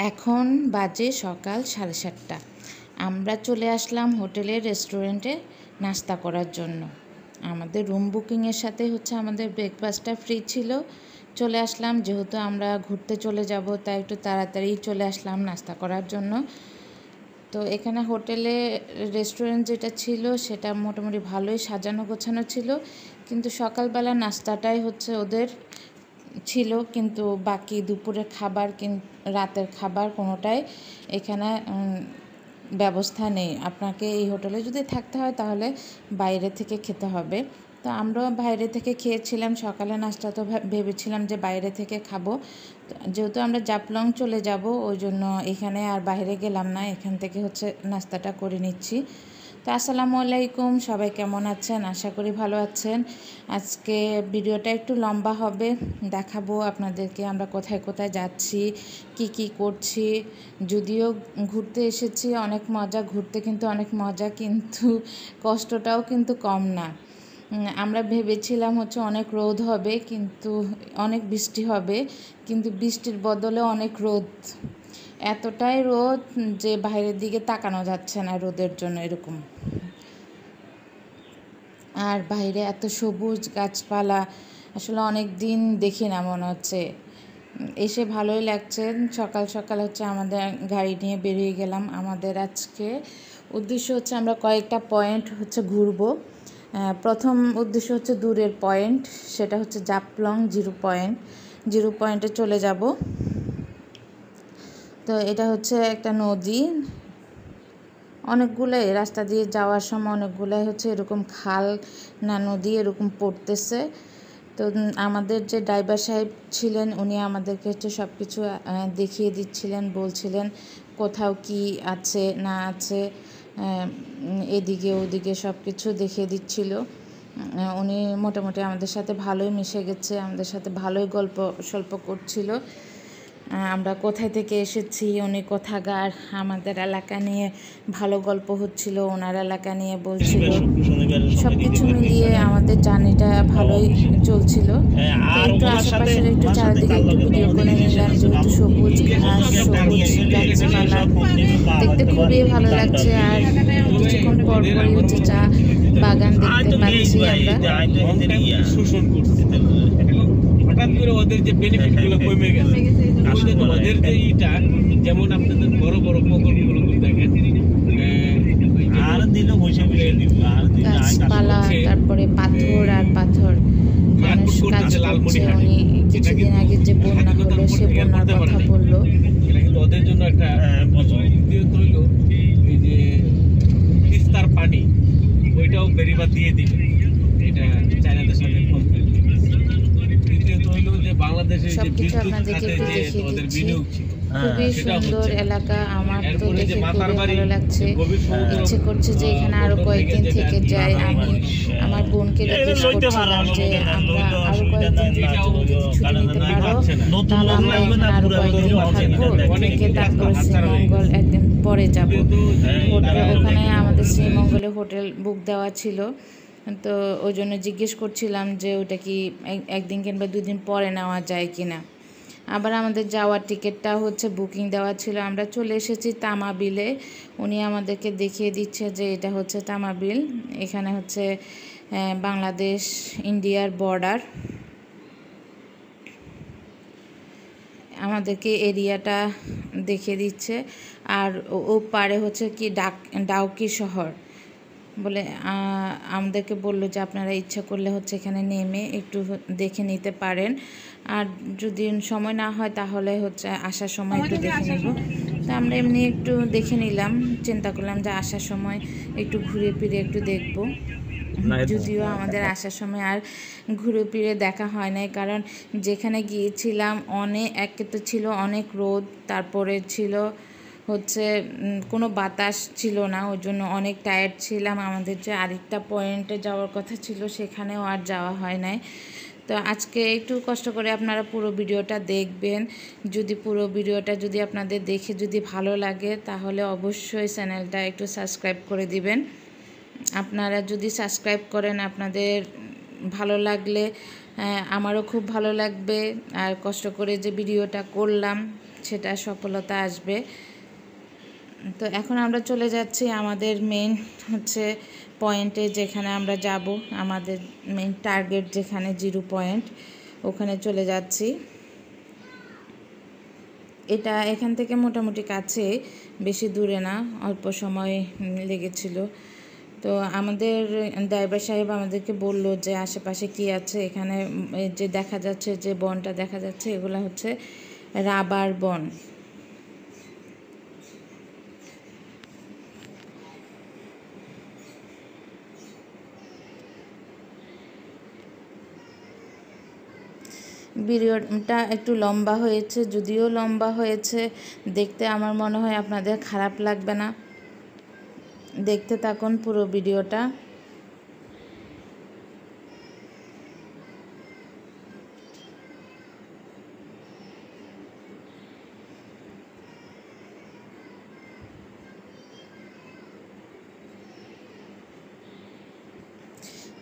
এখন বাজে সকাল 7:30। আমরা চলে আসলাম হোটেলের রেস্টুরেন্টে নাস্তা করার জন্য। আমাদের রুম বুকিংয়ের সাথে আমাদের ব্রেকফাস্টটা ফ্রি ছিল। চলে আসলাম, যেহেতু আমরা ঘুরতে চলে যাব তাই একটু তাড়াতাড়ি চলে আসলাম নাস্তা করার জন্য। তো এখানে হোটেলে রেস্টুরেন্ট যেটা ছিল সেটা মোটামুটি ভালোই সাজানো গোছানো ছিল, কিন্তু সকালবেলা নাস্তাটাই ওদের ছিল, কিন্তু বাকি দুপুরের খাবার রাতের খাবার কোনোটাই এখানে ব্যবস্থা নেই। আপনাকে এই হোটেলে যদি থাকতে হয় তাহলে বাইরে থেকে খেতে হবে। তো আমরাও বাইরে থেকে খেয়েছিলাম। সকালে নাস্তা তো ভেবেছিলাম যে বাইরে থেকে খাবো, যেহেতু আমরা জাফলং চলে যাব ওই জন্য এখানে আর বাইরে গেলাম না, এখান থেকে নাস্তাটা করে নিচ্ছি। তো আসসালামু আলাইকুম, সবাই কেমন আছেন? আশা করি ভালো আছেন। আজকে ভিডিওটা একটু লম্বা হবে, দেখাবো আপনাদেরকে আমরা কোথায় কোথায় যাচ্ছি, কি করছি। যদিও ঘুরতে এসেছি, অনেক মজা, ঘুরতে কিন্তু অনেক মজা, কিন্তু কষ্টটাও কিন্তু কম না। আমরা ভেবেছিলাম অনেক রোদ হবে, কিন্তু অনেক বৃষ্টি হবে, কিন্তু বৃষ্টির বদলে অনেক রোদ। এতটাই রোদ যে বাইরের দিকে তাকানো যাচ্ছে না রোদের জন্য, এরকম। আর বাইরে এত সবুজ গাছপালা, আসলে অনেক দিন দেখি না মনে হচ্ছে। এসে ভালোই লাগছে। সকাল সকাল আমাদের গাড়ি নিয়ে বেরিয়ে গেলাম। আমাদের আজকে উদ্দেশ্য আমরা কয়েকটা পয়েন্ট ঘুরবো। প্রথম উদ্দেশ্য দূরের পয়েন্ট, সেটা জাফলং জিরো পয়েন্টে চলে যাব। তো এটা একটা নদী, অনেকগুলোই রাস্তা দিয়ে যাওয়ার সময় অনেকগুলাই এরকম খাল না নদী এরকম পড়তেছে। তো আমাদের যে ড্রাইভার সাহেব ছিলেন উনি আমাদেরকে সব কিছু দেখিয়ে দিচ্ছিলেন, বলছিলেন কোথাও কি আছে না আছে, এদিকে ওদিকে সব কিছু দেখিয়ে দিচ্ছিল। উনি মোটামুটি আমাদের সাথে ভালোই মিশে গেছে, আমাদের সাথে ভালোই গল্প সল্প করছিল। আমরা কোথায় থেকে এসেছি, উনি কোথাকার, আমাদের এলাকা নিয়ে ভালো গল্প হচ্ছিল, ওনার এলাকা নিয়ে বলছিল। সব কিছু মিলিয়ে আমাদের জার্নিটা ভালোই চলছিল। একটু আশেপাশের একটু চারিদিকে একটু ভিডিও করে নিলাম, যেহেতু সবুজ ঘাস, সবুজ গাছপালা দেখতে খুবই ভালো লাগছে। আর কিছুক্ষণ পর পরই চা বাগান দেখতে পাচ্ছি আমরা। হঠাৎ করে ওদের যে বেনিফিটগুলো কমে গেছে, ওদের যে ইটা, যেমন আপনাদের বড় বড় প্রকল্পগুলো দেখেন, গাছপালা, তারপরে পাথর আর পাথর, মানুষ কাজ করছে। উনি কিছুদিন আগে যে বন্যা হলো সে বন্যার কথা বললো, এটা কিন্তু ওদের জন্য একটা দ্বিতীয়ত হইল এই যে তিস্তার পানি, ওইটাও বেরিবার দিয়ে দিবে, এটা চায়নাদের সাথে বাংলাদেশের যে বিদ্যুৎ খাতে যে ওদের বিনিয়োগ ছিল, খুবই সুন্দর এলাকা। আমার তো দেখে খুবই ভালো লাগছে, ইচ্ছে করছে যে এখানে আরো কয়েকদিন থেকে যাই। আমি আমার বোনকে রিকোয়েস্ট করছিলাম যে আমরা আরো কয়েকদিন ছুটি নিতে পারো, তাহলে আমরা এখানে আরো কয়েকদিন থাকবো, থেকে তারপরে শ্রীমঙ্গল একদিন পরে যাব। ওখানে আমাদের শ্রীমঙ্গলে হোটেল বুক দেওয়া ছিল, তো ওই জন্য জিজ্ঞেস করছিলাম যে ওটা কি একদিন কিংবা 2 দিন পরে নেওয়া যায় কি না। আবার আমাদের যাওয়ার টিকিটটা বুকিং দেওয়া ছিল। আমরা চলে এসেছি তামাবিলে। উনি আমাদেরকে দেখিয়ে দিচ্ছে যে এটা তামাবিল। এখানে বাংলাদেশ ইন্ডিয়ার বর্ডার। আমাদেরকে এরিয়াটা দেখিয়ে দিচ্ছে। আর ও পারে কি ডাউকি শহর বলে আমাদেরকে বললো যে আপনারা ইচ্ছা করলে এখানে নেমে একটু দেখে নিতে পারেন, আর যদি সময় না হয় তাহলে আসার সময় একটু দেখে নেব। তো আমরা এমনি একটু দেখে নিলাম, চিন্তা করলাম যে আসার সময় একটু ঘুরে ফিরে একটু দেখব। যদিও আমাদের আসার সময় আর ঘুরে ফিরে দেখা হয় নাই, কারণ যেখানে গিয়েছিলাম একে তো ছিল অনেক রোদ, তারপরে ছিল কোনো বাতাস ছিল না, ওই জন্য অনেক টায়ার্ড ছিলাম। আমাদের যে আরেকটা পয়েন্টে যাওয়ার কথা ছিল সেখানেও আর যাওয়া হয় নাই। তো আজকে একটু কষ্ট করে আপনারা পুরো ভিডিওটা দেখবেন। যদি পুরো ভিডিওটা যদি আপনাদের দেখে যদি ভালো লাগে তাহলে অবশ্যই চ্যানেলটা একটু সাবস্ক্রাইব করে দিবেন। আপনারা যদি সাবস্ক্রাইব করেন, আপনাদের ভালো লাগলে আমারও খুব ভালো লাগবে। আর কষ্ট করে যে ভিডিওটা করলাম সেটা সফলতা আসবে। তো এখন আমরা চলে যাচ্ছি আমাদের মেন হচ্ছে পয়েন্টে, যেখানে আমরা যাব, আমাদের মেন টার্গেট যেখানে 0 পয়েন্ট, ওখানে চলে যাচ্ছি। এটা এখান থেকে মোটামুটি কাছে, বেশি দূরে না, অল্প সময় লেগেছিল। তো আমাদের ড্রাইভার সাহেব আমাদেরকে বলল যে আশেপাশে কি আছে। এখানে যে দেখা যাচ্ছে, যে বনটা দেখা যাচ্ছে, এগুলো হচ্ছে রাবার বন। ভিডিওটা একটু লম্বা হয়েছে, যদিও লম্বা হয়েছে, দেখতে আমার মনে হয় আপনাদের খারাপ লাগবে না। দেখতে থাকুন পুরো ভিডিওটা।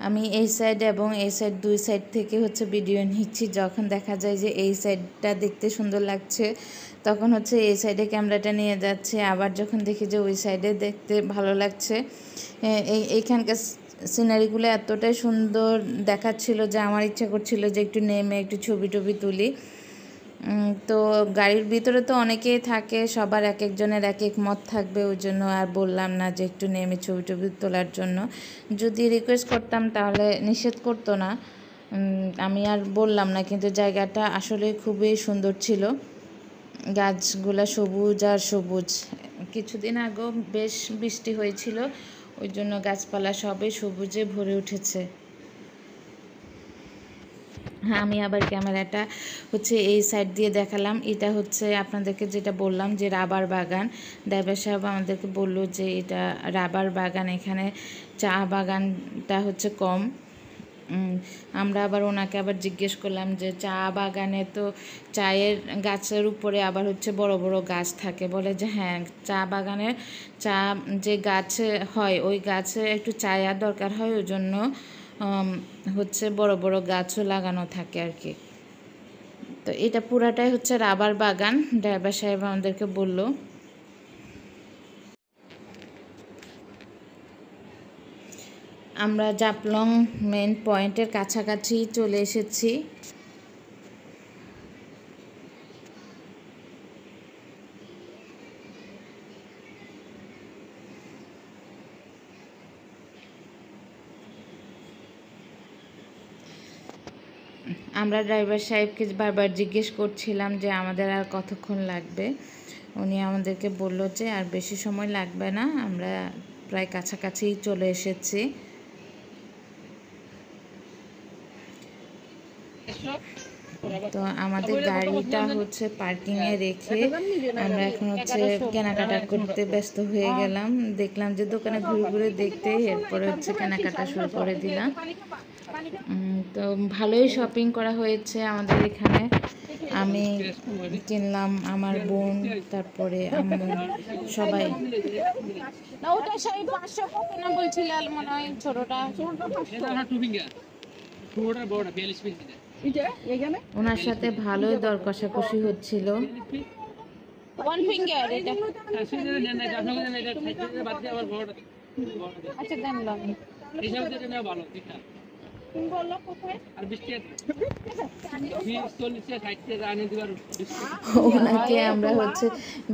আমি এই সাইড এবং এই সাইড, দুই সাইড থেকে হচ্ছে ভিডিও নিচ্ছি। যখন দেখা যায় যে এই সাইডটা দেখতে সুন্দর লাগছে, তখন হচ্ছে এই সাইডে ক্যামেরাটা নিয়ে যাচ্ছে। আবার যখন দেখি যে ওই সাইডে দেখতে ভালো লাগছে, এইখানকার সিনারিগুলো এতটাই সুন্দর দেখাচ্ছিল যে আমার ইচ্ছা করছিল যে একটু নেমে একটু ছবি টবি তুলি। তো গাড়ির ভিতরে তো অনেকেই থাকে, সবার এক একজনের এক এক মত থাকবে, ওই জন্য আর বললাম না যে একটু নেমে ছবি টবি তোলার জন্য। যদি রিকোয়েস্ট করতাম তাহলে নিষেধ করতো না, আমি আর বললাম না। কিন্তু জায়গাটা আসলে খুবই সুন্দর ছিল, গাছগুলা সবুজ আর সবুজ। কিছুদিন আগেও বেশ বৃষ্টি হয়েছিল, ওই জন্য গাছপালা সবই সবুজে ভরে উঠেছে। হ্যাঁ, আমি আবার ক্যামেরাটা হচ্ছে এই সাইড দিয়ে দেখালাম। এটা হচ্ছে আপনাদেরকে যেটা বললাম যে রাবার বাগান। ড্রাইভার সাহেব আমাদেরকে বলল যে এটা রাবার বাগান, এখানে চা বাগানটা হচ্ছে কম। আমরা আবার ওনাকে আবার জিজ্ঞেস করলাম যে চা বাগানে তো চায়ের গাছের উপরে আবার হচ্ছে বড় বড় গাছ থাকে। বলে যে হ্যাঁ, চা বাগানের চা যে গাছে হয়, ওই গাছে একটু ছায়ার দরকার হয়, ওই জন্য হচ্ছে বড় বড় গাছও লাগানো থাকে আর কি। তো এটা পুরাটাই হচ্ছে রাবার বাগান, ড্রাইভার সাহেব আমাদেরকে বলল। আমরা জাপলং মেন পয়েন্টের কাছাকাছি চলে এসেছি। আমরা ড্রাইভার সাহেবকে বারবার জিজ্ঞেস করছিলাম যে আমাদের আর কতক্ষণ লাগবে। উনি আমাদেরকে বলল যে আর বেশি সময় লাগবে না, আমরা প্রায় কাছাকাছি চলে এসেছি। তো আমাদের গাড়িটা হচ্ছে পার্কিংয়ে রেখে আমরা এখন হচ্ছে কেনাকাটা করতে ব্যস্ত হয়ে গেলাম। দেখলাম যে দোকানে ঘুরে ঘুরে দেখতে, এরপরে হচ্ছে কেনাকাটা শুরু করে দিলাম। তো ভালোই শপিং করা হয়েছে আমাদের এখানে। আমি কিনলাম, আমার বোন, তারপরে আম্মু, সবাই। ওনার সাথে ভালোই দর কষাকষি হচ্ছিল। ওনাকে আমরা হচ্ছে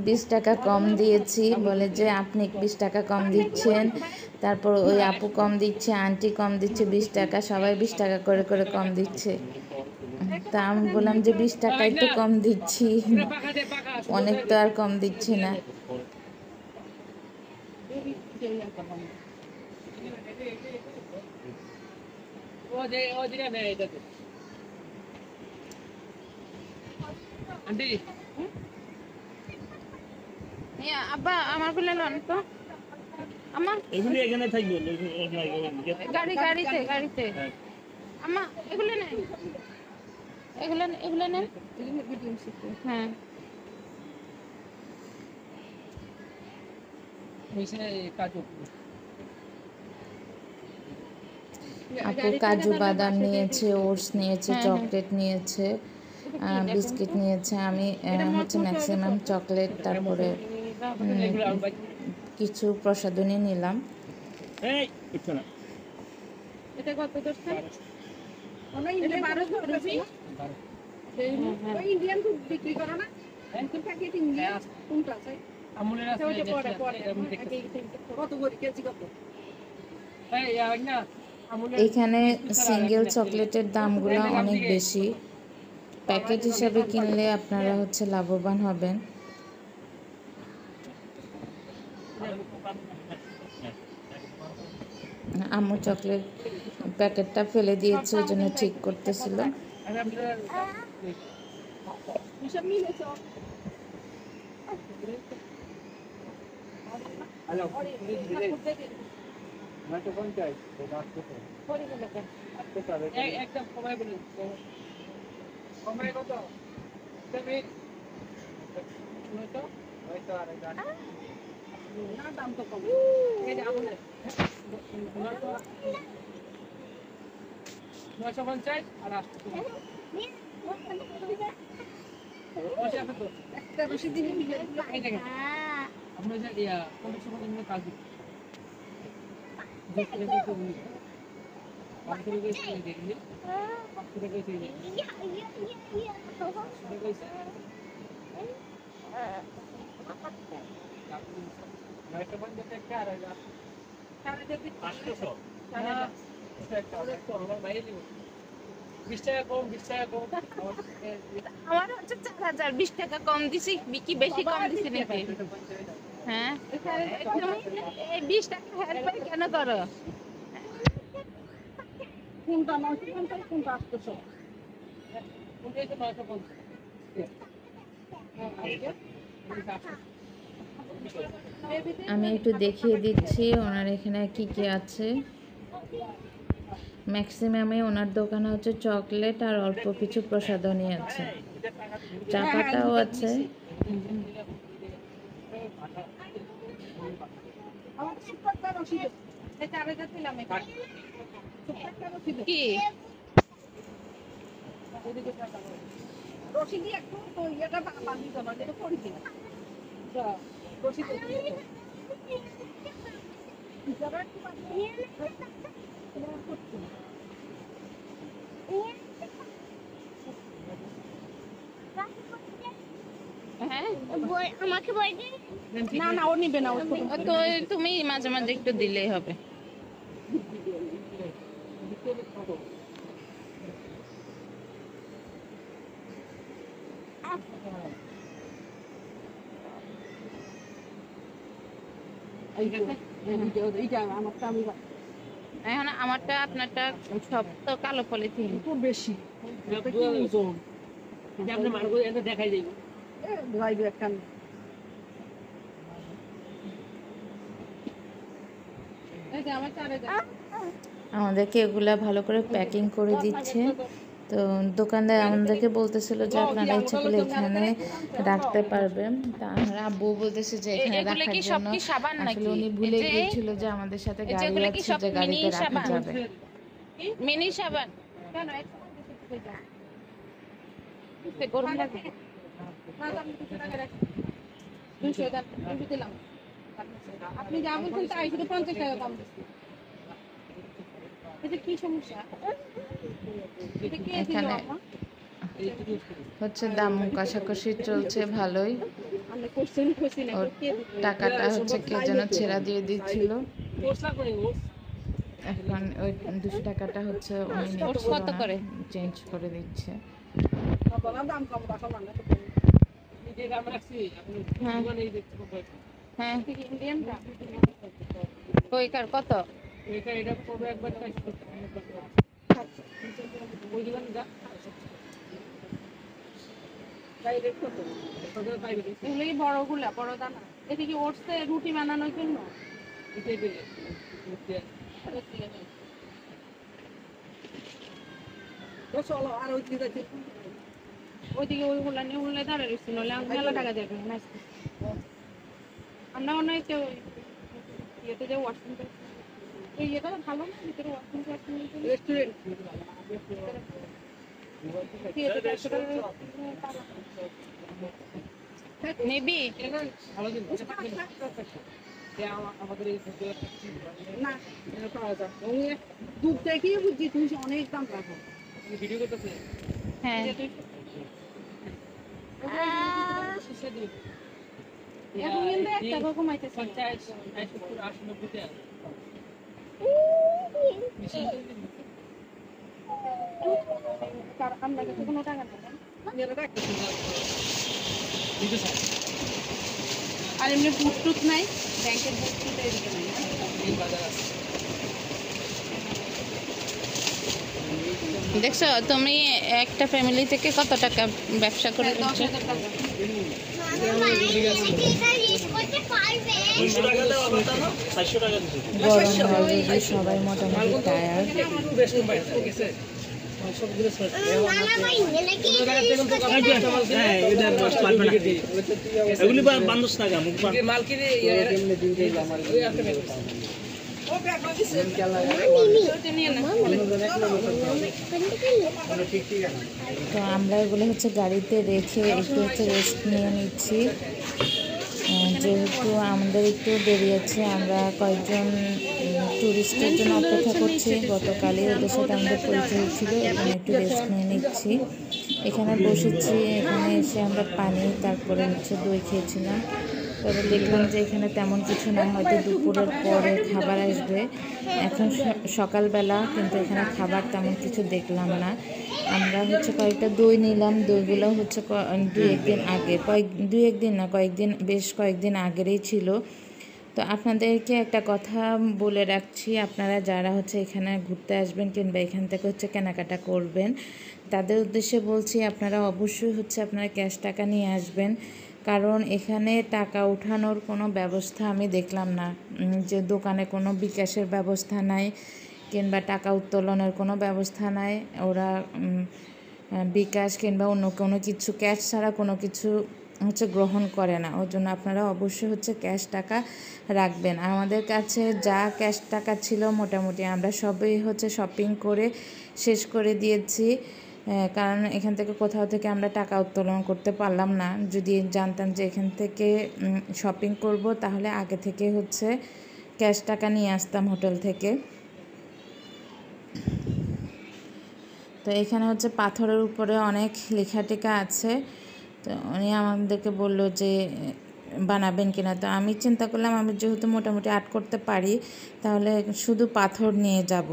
20 টাকা কম দিয়েছি, বলে যে আপনি 20 টাকা কম দিচ্ছেন, তারপর ওই আপু কম দিচ্ছে, আন্টি কম দিচ্ছে 20 টাকা, সবাই 20 টাকা করে করে কম দিচ্ছে। তা আমি বললাম যে 20 টাকাই তো কম দিচ্ছি, অনেক তো আর কম দিচ্ছি না। আব্বা আমার গুলো নেন তো, আমার এগুলি এখানে থাকবে গাড়িতে আমা এগুলো নেন, এগুলো নেন। হ্যাঁ, আপু কাজু বাদাম নিয়েছে, ওটস নিয়েছে, চকলেট নিয়েছে। বিস্কিট নিয়েছে। আমি হচ্ছে ম্যাক্সিমাম চকলেট, তারপরে কিছু প্রসাধনী নিলাম। এটা কত দশটা? এটা 1200 রুপি। ইন্ডিয়ান ফুড বিক্রি করো না? প্যাকেট ইন্ডিয়ান কোনটা আছে? আমুলের আছে। কত করে কেজি কত? এখানে সিঙ্গেল চকলেটের দামগুলো অনেক বেশি। প্যাকেট হিসাবে কিনলে আপনারা হচ্ছে লাভবান হবেন। আম্মু চকলেট প্যাকেটটা ফেলে দিয়েছে, ওই জন্য ঠিক করতেছিল। দাম তো কম। এই যে আমুলের 950 আর 800 একটা বেশি দিন এই দেখেন আমরা যে ইয়া 500 টাকা কাজ দিই দেখলে তো উনি 500 টাকা দিয়ে দেখলি 500 টাকা দিয়ে নয়টা বন্ধ থেকে আর যা সাড়ে 500 আমার বাইরে দিব 20 টাকা কম 20 টাকা কম আমার হচ্ছে 4000 20 টাকা কম দিছি কি বেশি কম দিছি নাকি? হ্যাঁ এই 20 টাকা হেল্প কেন করো? কোনটা 950 কোনটা 800 কোনটা 950 আমি একটু দেখিয়ে দিচ্ছি ওনার এখানে কি কি আছে। ম্যাক্সিমামে ওনার দোকানে হচ্ছে চকলেট আর অল্প কিছু প্রসাধনী আছে, চা পাতাও আছে। কি রশিদি একটু তো এটা বাঁধি দেবো এটা করি কিনা রশিদি হ্যাঁ আমাকে বই দে না না ও নিবে না ও তো তুমি মাঝে মাঝে একটু দিলেই হবে। এখন আমারটা আপনারটা সব তো কালো পলিথিন বেশি দেখাই যাইব একটা আমাদেরকে এগুলা ভালো করে প্যাকিং করে দিচ্ছে। তো দোকানদার আমাদেরকে বলতেছিল যে আপনারা ইচ্ছা করলে এখানে রাখতে পারবেন। তা আমরা আব্বু বলতেছে যে এখানে এগুলো রাখার কি সব জন্য কি সাবান আসলে নাকি? উনি ভুলে এই যে- গিয়েছিল যে আমাদের সাথে গাড়ি যেগুলো কি আছে, সব যে মিনি গাড়িতে রাখা সাবান? যাবে। মিনি সাবান কেন গরম লাগে। আপনি যা বলছেন তাই শুধু 50 টাকা কম এটা কি সমস্যা এটা কে দিল এখানে আমা হচ্ছে দাম কষাকষি চলছে ভালোই। আমরা কোশ্চেন খুশি না ওর কে দিল টাকাটা হচ্ছে কে যেন ছেড়া দিয়ে দিচ্ছিল। কোর্সলা করে ও এখন ওই 200 টাকাটা হচ্ছে উনি ওর কত করে? চেঞ্জ করে দিচ্ছে। বলা দাম কম রাখো না নিজে দাম রাখছি আপনি হ্যাঁ। দোকানে এই দেখতে পাবেন হ্যাঁ ইন্ডিয়ানটা ওইকার কত? এটা পড়বে একবার চাই ওই দোকানে যা ডাইরেক্ট কত কত পাইবে এগুলো কি বড়গুলা বড় দানা এটা কি ওটসে রুটি বানানোর জন্য এটাই দিলে তো চলো আর ওই দিকে যাচ্ছি ওইদিকে ওইগুলা নিয়ে উল্লে দাঁড়া রয়েছে নইলে মেলা টাকা যাবে আমরা মনে হয় কেউ ইয়েতে যে ওয়াশরুম এই ইয়েটা ভালো না ভিতরে ওয়াশরুম রেস্টুরেন্ট নিবি আমাদের এই না পাওয়া যায় দুধ দেখিয়ে বুঝছি তুমি অনেক দাম রাখো ভিডিও করতেছে হ্যাঁ এখন কিন্তু 1 টাকা কমাইতেছে 50 70 80 90 টাকা তার আমরা কাছে কোনো টাকা নেই এরা রাখতেছে আর এমনি বুট নাই ব্যাংকের বুট এদিকে নাই এই বাজার আছে দেখছো তুমি একটা ফ্যামিলি থেকে কত টাকা ব্যবসা করে 10,000 টাকা গরম অলরেডি সবাই মোটামুটি টায়ার্ড। তো আমরা এগুলো হচ্ছে গাড়িতে রেখে একটু হচ্ছে রেস্ট নিয়ে নিচ্ছি। যেহেতু আমাদের একটু দেরি আছে, আমরা কয়েকজন ট্যুরিস্টের জন্য অপেক্ষা করছি। গতকালই ওদের সাথে আমাদের পরিচয় ছিল, এখানে একটু রেস্ট নিয়ে নিচ্ছি। এখানে বসেছি, এখানে এসে আমরা পানি তারপরে হচ্ছে দই খেয়েছিলাম। তবে দেখলাম যে এখানে তেমন কিছু না, হয়তো দুপুরের পরে খাবার আসবে। এখন সকালবেলা, কিন্তু এখানে খাবার তেমন কিছু দেখলাম না। আমরা হচ্ছে কয়েকটা দই নিলাম, দইগুলো হচ্ছে বেশ কয়েকদিন আগেরই ছিল। তো আপনাদেরকে একটা কথা বলে রাখছি, আপনারা যারা হচ্ছে এখানে ঘুরতে আসবেন কিংবা এখান থেকে হচ্ছে কেনাকাটা করবেন, তাদের উদ্দেশ্যে বলছি আপনারা অবশ্যই হচ্ছে আপনারা ক্যাশ টাকা নিয়ে আসবেন। কারণ এখানে টাকা উঠানোর কোনো ব্যবস্থা আমি দেখলাম না, যে দোকানে কোনো বিকাশের ব্যবস্থা নাই কিংবা টাকা উত্তোলনের কোনো ব্যবস্থা নাই। ওরা বিকাশ কিংবা অন্য কোনো কিছু ক্যাশ ছাড়া কোনো কিছু হচ্ছে গ্রহণ করে না। ওর জন্য আপনারা অবশ্যই হচ্ছে ক্যাশ টাকা রাখবেন। আমাদের কাছে যা ক্যাশ টাকা ছিল মোটামুটি আমরা সবই হচ্ছে শপিং করে শেষ করে দিয়েছি। কারণ এখান থেকে কোথাও থেকে আমরা টাকা উত্তোলন করতে পারলাম না। যদি জানতাম যে এখান থেকে শপিং করব, তাহলে আগে থেকে হচ্ছে ক্যাশ টাকা নিয়ে আসতাম হোটেল থেকে। তো এখানে হচ্ছে পাথরের উপরে অনেক লেখা টেখা আছে। তো উনি আমাদেরকে বললো যে বানাবেন কিনা। তো আমি চিন্তা করলাম, আমি যেহেতু মোটামুটি আর্ট করতে পারি, তাহলে শুধু পাথর নিয়ে যাব।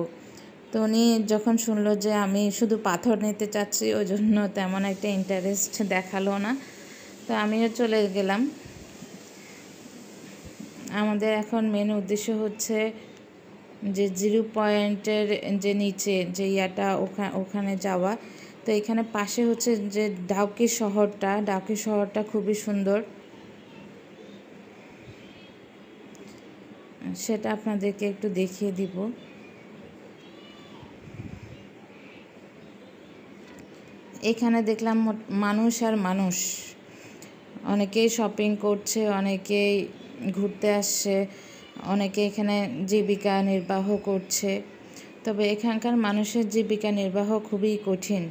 তো উনি যখন শুনলো যে আমি শুধু পাথর নিতে চাচ্ছি, ওই জন্য তেমন একটা ইন্টারেস্ট দেখালো না। তো আমিও চলে গেলাম। আমাদের এখন মেন উদ্দেশ্য হচ্ছে যে 0 পয়েন্টের যে নিচে যে ওখানে যাওয়া। তো এখানে পাশে হচ্ছে যে ডাউকি শহরটা খুবই সুন্দর, সেটা আপনাদেরকে একটু দেখিয়ে দিব। এখানে দেখলাম মানুষ আর মানুষ, অনেকেই শপিং করছে, অনেকেই ঘুরতে আসছে, অনেকে এখানে জীবিকা নির্বাহ করছে। তবে এখানকার মানুষের জীবিকা নির্বাহ খুবই কঠিন।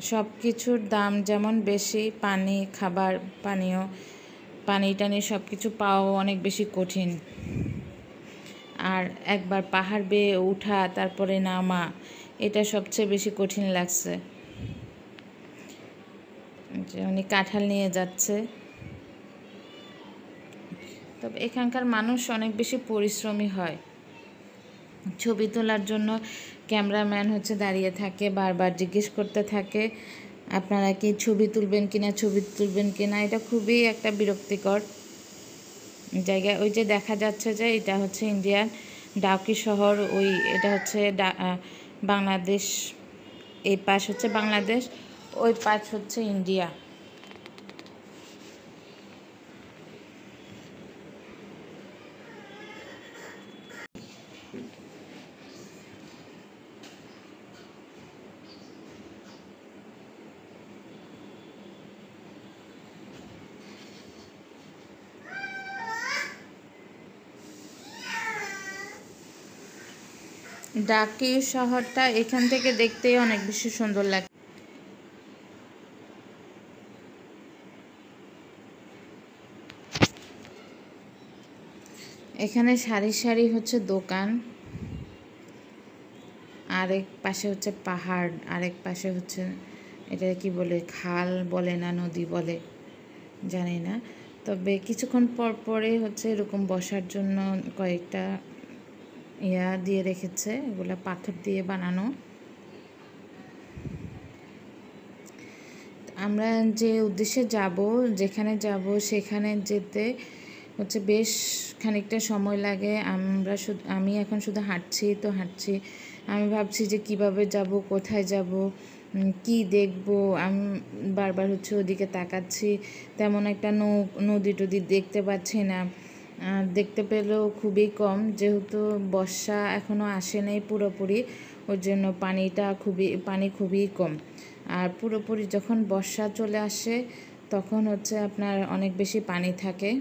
সব কিছুর দাম যেমন বেশি, খাবার পানি টানি সব কিছু পাওয়া অনেক বেশি কঠিন। আর একবার পাহাড় বেয়ে ওঠা তারপরে নামা, এটা সবচেয়ে বেশি কঠিন লাগছে। যে উনি কাঁঠাল নিয়ে যাচ্ছে। তবে এখানকার মানুষ অনেক বেশি পরিশ্রমী হয়। ছবি তোলার জন্য ক্যামেরাম্যান হচ্ছে দাঁড়িয়ে থাকে, বারবার জিজ্ঞেস করতে থাকে আপনারা কি ছবি তুলবেন কিনা। এটা খুবই একটা বিরক্তিকর জায়গা। ওই যে দেখা যাচ্ছে যে এটা হচ্ছে ইন্ডিয়ার ডাউকি শহর, এটা হচ্ছে বাংলাদেশ। এই পাশ হচ্ছে বাংলাদেশ, ওই পাশ হচ্ছে ইন্ডিয়া। ডাকি শহরটা এখান থেকে দেখতেই অনেক বেশি সুন্দর লাগে। এখানে সারি সারি হচ্ছে দোকান, আরেক পাশে হচ্ছে পাহাড়, আরেক পাশে হচ্ছে এটা কি বলে, খাল বলে না নদী বলে জানি না, তবে কিছুক্ষণ পর পরে হচ্ছে এরকম বসার জন্য কয়েকটা ইয়া দিয়ে রেখেছে, এগুলা পাথর দিয়ে বানানো। আমরা যে উদ্দেশ্যে যাব, যেখানে যাব সেখানে যেতে হচ্ছে বেশ খানিকটা সময় লাগে। আমি এখন শুধু হাঁটছি। আমি ভাবছি যে কিভাবে যাব, কোথায় যাব, কি দেখব। আমি বারবার হচ্ছে ওদিকে তাকাচ্ছি, তেমন একটা নদী টদি দেখতে পাচ্ছি না। দেখতে পেলেও খুবই কম, যেহেতু বর্ষা এখনও আসে নাই পুরোপুরি, ওর জন্য পানি খুবই কম। আর পুরোপুরি যখন বর্ষা চলে আসে তখন হচ্ছে আপনার অনেক বেশি পানি থাকে।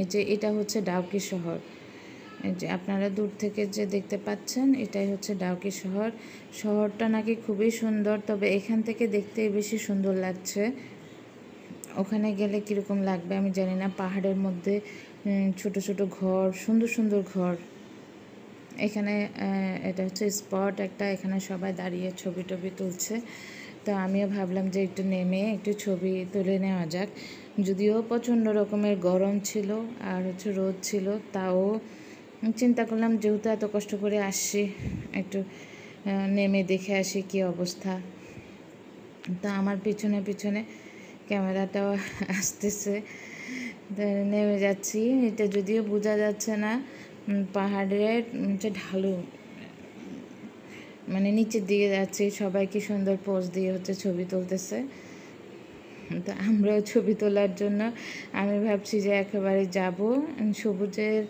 এই যে এটা হচ্ছে ডাউকি শহর, এই যে আপনারা দূর থেকে যে দেখতে পাচ্ছেন এটাই হচ্ছে ডাউকি শহর। শহরটা নাকি খুবই সুন্দর, তবে এখান থেকে দেখতেই বেশি সুন্দর লাগছে। ওখানে গেলে কীরকম লাগবে আমি জানি না। পাহাড়ের মধ্যে ছোট ছোট ঘর, সুন্দর সুন্দর ঘর। এখানে এটা হচ্ছে স্পট একটা, এখানে সবাই দাঁড়িয়ে ছবি টবি তুলছে। তো আমিও ভাবলাম যে একটু নেমে একটু ছবি তুলে নেওয়া যাক। যদিও প্রচণ্ড রকমের গরম ছিল আর হচ্ছে রোদ ছিল, তাও চিন্তা করলাম যেহেতু এত কষ্ট করে আসছি একটু নেমে দেখে আসি কী অবস্থা। তো আমার পিছনে পিছনে ক্যামেরাটাও আসতেছে, নেমে যাচ্ছি। এটা যদিও বোঝা যাচ্ছে না, পাহাড়ের হচ্ছে ঢালু, মানে নিচের দিকে যাচ্ছি। সবাই কি সুন্দর পোজ দিয়ে হচ্ছে ছবি তুলতেছে। তো আমরাও ছবি তোলার জন্য আমি ভাবছি যে একেবারে যাব সবুজের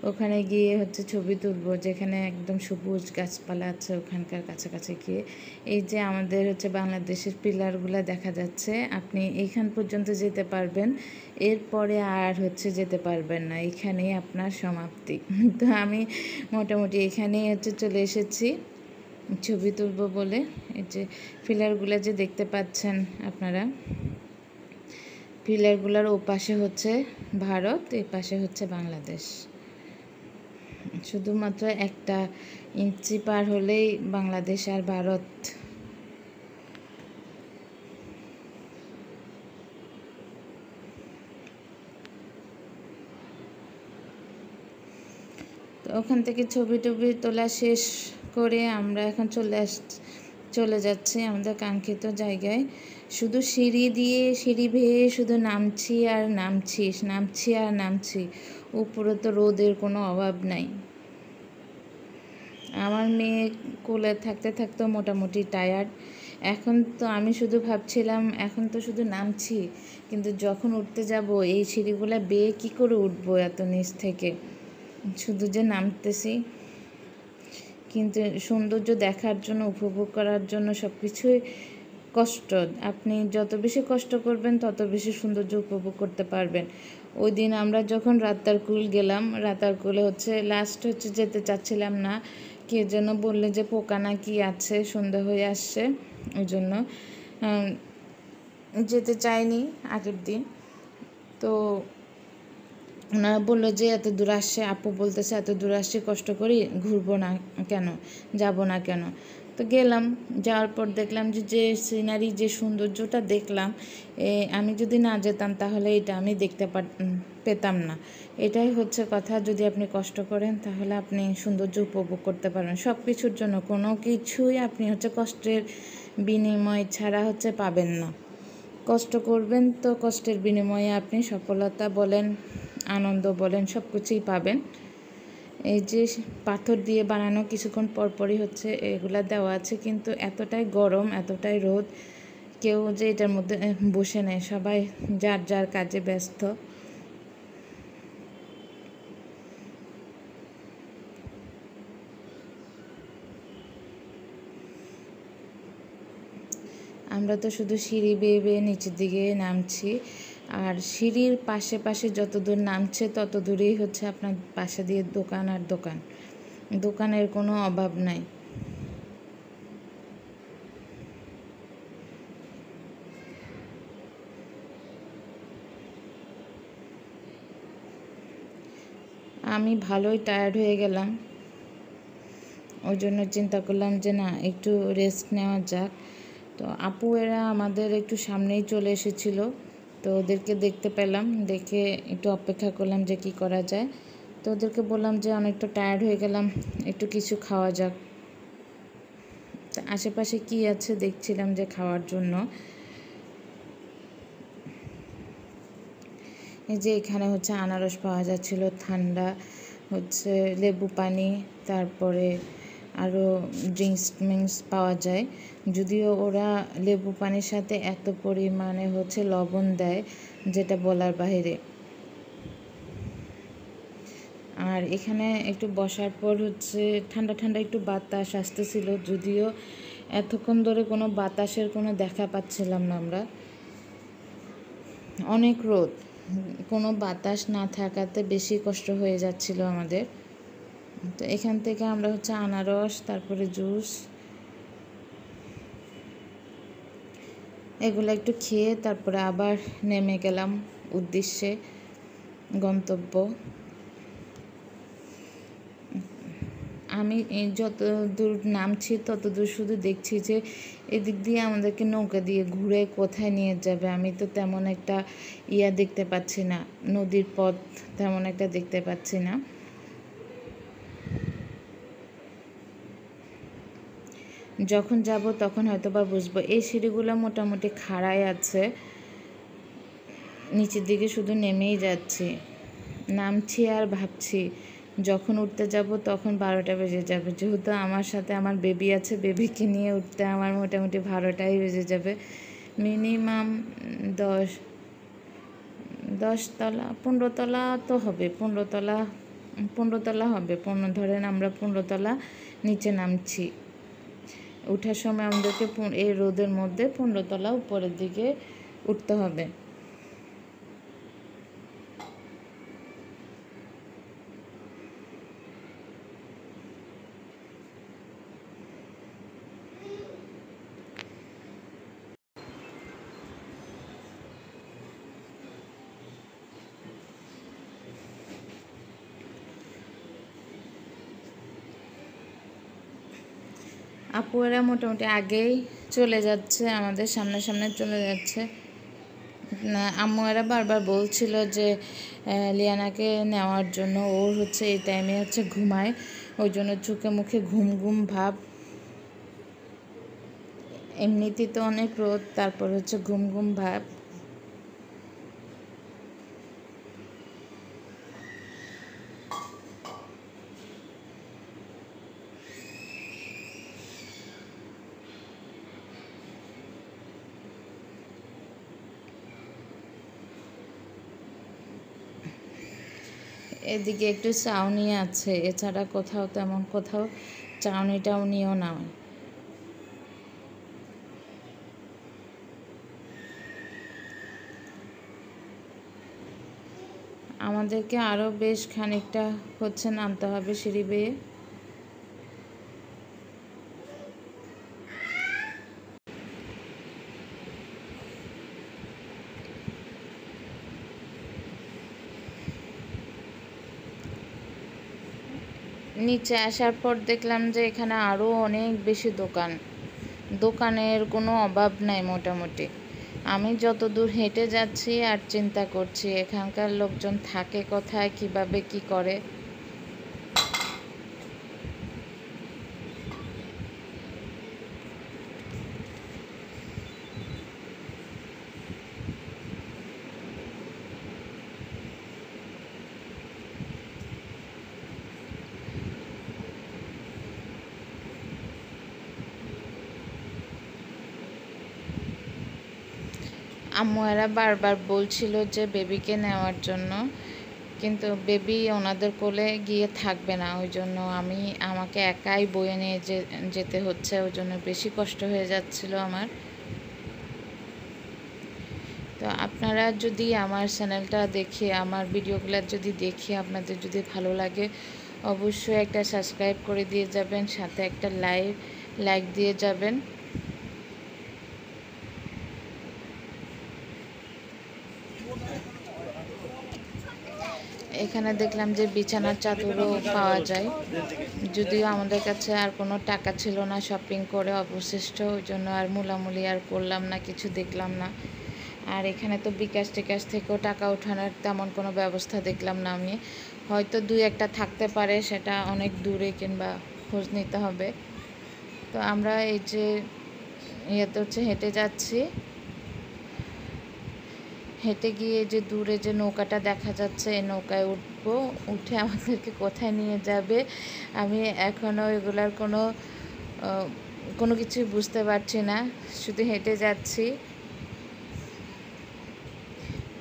ওখানে গিয়ে হচ্ছে ছবি তুলবো, যেখানে একদম সবুজ গাছপালা আছে ওখানকার কাছাকাছি গিয়ে। এই যে আমাদের হচ্ছে বাংলাদেশের পিলারগুলো দেখা যাচ্ছে, আপনি এইখান পর্যন্ত যেতে পারবেন, এরপরে আর হচ্ছে যেতে পারবেন না, এখানেই আপনার সমাপ্তি। তো আমি মোটামুটি এখানেই হচ্ছে চলে এসেছি ছবি তুলবো বলে। এই যে পিলারগুলো যে দেখতে পাচ্ছেন আপনারা, পিলারগুলোর ওপাশে হচ্ছে ভারত, এই পাশে হচ্ছে বাংলাদেশ। শুধুমাত্র 1 ইঞ্চি পার হলেই বাংলাদেশ আর ভারত। তো ওখান থেকে ছবি টবি তোলা শেষ করে আমরা এখন চলে যাচ্ছি আমাদের কাঙ্ক্ষিত জায়গায়। শুধু সিঁড়ি বেয়ে শুধু নামছি আর নামছি। উপরে তো রোদের কোনো অভাব নাই। আমার মেয়ে কোলে থাকতে থাকতেও মোটামুটি টায়ার্ড। এখন তো আমি শুধু ভাবছিলাম এখন তো শুধু নামছি, কিন্তু যখন উঠতে যাব এই সিঁড়িগুলো বেয়ে কী করে উঠবো এত নিচ থেকে, শুধু যে নামতেছি। কিন্তু সৌন্দর্য দেখার জন্য, উপভোগ করার জন্য সব কিছুই কষ্ট। আপনি যত বেশি কষ্ট করবেন তত বেশি সৌন্দর্য উপভোগ করতে পারবেন। ওই দিন আমরা যখন রাতারকুল গেলাম, রাতারকুলে হচ্ছে লাস্ট হচ্ছে যেতে চাচ্ছিলাম না, কে যেন বললে যে পোকা না কি আছে, সন্ধ্যা হয়ে আসছে, ওই জন্য যেতে চাইনি আগের দিন। তো ওনারা বললো যে এত দূর আসছে, আপু বলতেছে এত দূর আসছে কষ্ট করি, ঘুরবো না কেন, যাব না কেন। তো গেলাম, যাওয়ার পর দেখলাম যে সিনারি, যে সৌন্দর্যটা দেখলাম, আমি যদি না যেতাম তাহলে এটা আমি দেখতে পেতাম না। এটাই হচ্ছে কথা, যদি আপনি কষ্ট করেন তাহলে আপনি সৌন্দর্য উপভোগ করতে পারবেন। সব কিছুর জন্য কোনো কিছুই আপনি হচ্ছে কষ্টের বিনিময় ছাড়া হচ্ছে পাবেন না। কষ্ট করবেন তো কষ্টের বিনিময়ে আপনি সফলতা বলেন, আনন্দ বলেন, সব কিছুই পাবেন। এই যে পাথর দিয়ে বানানো, কিছুক্ষণ পরপরই হচ্ছে এগুলা দেওয়া আছে, কিন্তু এতটাই গরম, এতটাই রোদ, কেউ যে এটার মধ্যে বসে নেয়, সবাই যার যার কাজে ব্যস্ত। আমরা তো শুধু সিঁড়ি বেয়ে বেয়ে নিচের দিকে নামছি, আর সিঁড়ির পাশে পাশে যত দূর নামছে তত দূরেই হচ্ছে আপনার পাশে দিয়ে দোকান আর দোকান, দোকানের কোনো অভাব নাই। আমি ভালোই টায়ার্ড হয়ে গেলাম, ওই জন্য চিন্তা করলাম যে না একটু রেস্ট নেওয়া যাক। তো আপু এরা আমাদের একটু সামনেই চলে এসেছিল, তো ওদেরকে দেখতে পেলাম, দেখে একটু অপেক্ষা করলাম যে কি করা যায়। তো ওদেরকে বললাম যে অনেকটা টায়ার্ড হয়ে গেলাম, একটু কিছু খাওয়া যাক। তো আশেপাশে কি আছে দেখছিলাম যে খাওয়ার জন্য। এই যে এখানে হচ্ছে আনারস পাওয়া যাচ্ছিল, ঠান্ডা হচ্ছে লেবু পানি, তারপরে আরও ড্রিঙ্কস পাওয়া যায়। যদিও ওরা লেবু পানির সাথে এত পরিমাণে হচ্ছে লবণ দেয় যেটা বলার বাইরে। আর এখানে একটু বসার পর হচ্ছে ঠান্ডা ঠান্ডা একটু বাতাস আসতেছিল, যদিও এতক্ষণ ধরে কোনো বাতাসের কোনো দেখা পাচ্ছিলাম না আমরা, অনেক রোদ, কোনো বাতাস না থাকাতে বেশি কষ্ট হয়ে যাচ্ছিল আমাদের। তো এখান থেকে আমরা হচ্ছে আনারস, তারপরে জুস, এগুলো একটু খেয়ে তারপরে আবার নেমে গেলাম উদ্দেশ্যে, গন্তব্য। আমি যত দূর নামছি তত দূর শুধু দেখছি যে এদিক দিয়ে আমাদেরকে নৌকা দিয়ে ঘুরে কোথায় নিয়ে যাবে। আমি তো তেমন একটা দেখতে পাচ্ছি না, নদীর পথ তেমন একটা দেখতে পাচ্ছি না। যখন যাব তখন হয়তো বা বুঝবো। এই সিঁড়িগুলো মোটামুটি খাড়াই আছে, নিচের দিকে শুধু নেমেই যাচ্ছি, নামছি আর ভাবছি যখন উঠতে যাব তখন 12টা বেজে যাবে। যেহেতু আমার সাথে আমার বেবি আছে, বেবিকে নিয়ে উঠতে আমার মোটামুটি 12টাই বেজে যাবে। মিনিমাম 10 তলা 15 তলা তো হবে, 15 তলা হবে, ধরেন আমরা 15 তলা নিচে নামছি। ওঠার সময় আমাদেরকে এই রোদের মধ্যে 15 তলা উপরের দিকে উঠতে হবে। আপুরা মোটামুটি আগেই চলে যাচ্ছে, আমাদের সামনে সামনে চলে যাচ্ছে। আম্মু এরা বারবার বলছিল যে লিয়ানাকে নেওয়ার জন্য, ওর হচ্ছে এই টাইমে হচ্ছে ঘুমায়, ওই জন্য চোখে মুখে ঘুম ঘুম ভাব, এমনিতেই তো অনেক রোদ, তারপর হচ্ছে ঘুম ঘুম ভাব। এদিকে একটু চাউনি আছে, এছাড়া কোথাও তেমন কোথাও চাউনি টাউনিও না। আমাদেরকে আরও বেশ খানিকটা হচ্ছে নামতে হবে সিঁড়ি বেয়ে। নিচে আসার পর দেখলাম যে এখানে আরও অনেক বেশি দোকানের কোনো অভাব নাই মোটামুটি। আমি যত দূর হেঁটে যাচ্ছি আর চিন্তা করছি এখানকার লোকজন থাকে কোথায়, কিভাবে কি করে। আম্মু এরা বারবার বলছিল যে বেবিকে নেওয়ার জন্য, কিন্তু বেবি ওনাদের কোলে গিয়ে থাকবে না, ওই জন্য আমাকে একাই বয়ে নিয়ে যেতে হচ্ছে, ওই জন্য বেশি কষ্ট হয়ে যাচ্ছিল আমার। তো তো আপনারা যদি আমার চ্যানেলটা দেখে, আমার ভিডিওগুলো যদি দেখে আপনাদের যদি ভালো লাগে, অবশ্যই একটা সাবস্ক্রাইব করে দিয়ে যাবেন, সাথে একটা লাইক দিয়ে যাবেন। এখানে দেখলাম যে বিছানার চাদরও পাওয়া যায়, যদিও আমাদের কাছে আর কোনো টাকা ছিল না শপিং করে অবশিষ্ট, ওই জন্য আর মুলামুলি আর করলাম না, কিছু দেখলাম না। আর এখানে তো বিকাশ টিকাশ থেকেও টাকা ওঠানোর তেমন কোনো ব্যবস্থা দেখলাম না আমি, হয়তো 2-1টা থাকতে পারে, সেটা অনেক দূরে কিংবা খোঁজ নিতে হবে। তো আমরা এই যে ইয়েতে হচ্ছে হেঁটে যাচ্ছি, হেঁটে গিয়ে যে দূরে যে নৌকাটা দেখা যাচ্ছে, এই নৌকায় উঠবো, উঠে আমাদেরকে কোথায় নিয়ে যাবে আমি এখনও এগুলার কোনো কিছুই বুঝতে পারছি না, শুধু হেঁটে যাচ্ছি।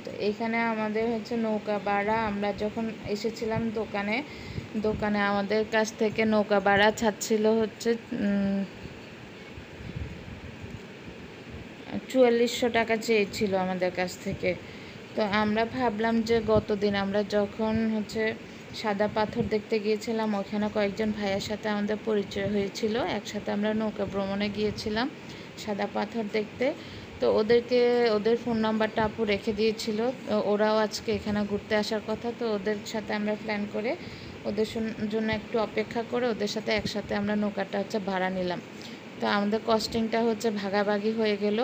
তো এখানে আমাদের হচ্ছে নৌকা ভাড়া, আমরা যখন এসেছিলাম দোকানে আমাদের কাছ থেকে নৌকা ভাড়া ছাড়ছিল হচ্ছে 4400 টাকা চেয়েছিল আমাদের কাছ থেকে। তো আমরা ভাবলাম যে গতদিন আমরা যখন হচ্ছে সাদা পাথর দেখতে গিয়েছিলাম, ওখানে কয়েকজন ভাইয়ের সাথে আমাদের পরিচয় হয়েছিল, একসাথে আমরা নৌকা ভ্রমণে গিয়েছিলাম সাদা পাথর দেখতে। তো ওদের ফোন নাম্বারটা আপু রেখে দিয়েছিল, ওরাও আজকে এখানে ঘুরতে আসার কথা। তো ওদের সাথে আমরা প্ল্যান করে ওদের জন্য একটু অপেক্ষা করে ওদের সাথে একসাথে আমরা নৌকাটা হচ্ছে ভাড়া নিলাম। তো আমাদের কস্টিংটা হচ্ছে ভাগাভাগি হয়ে গেল।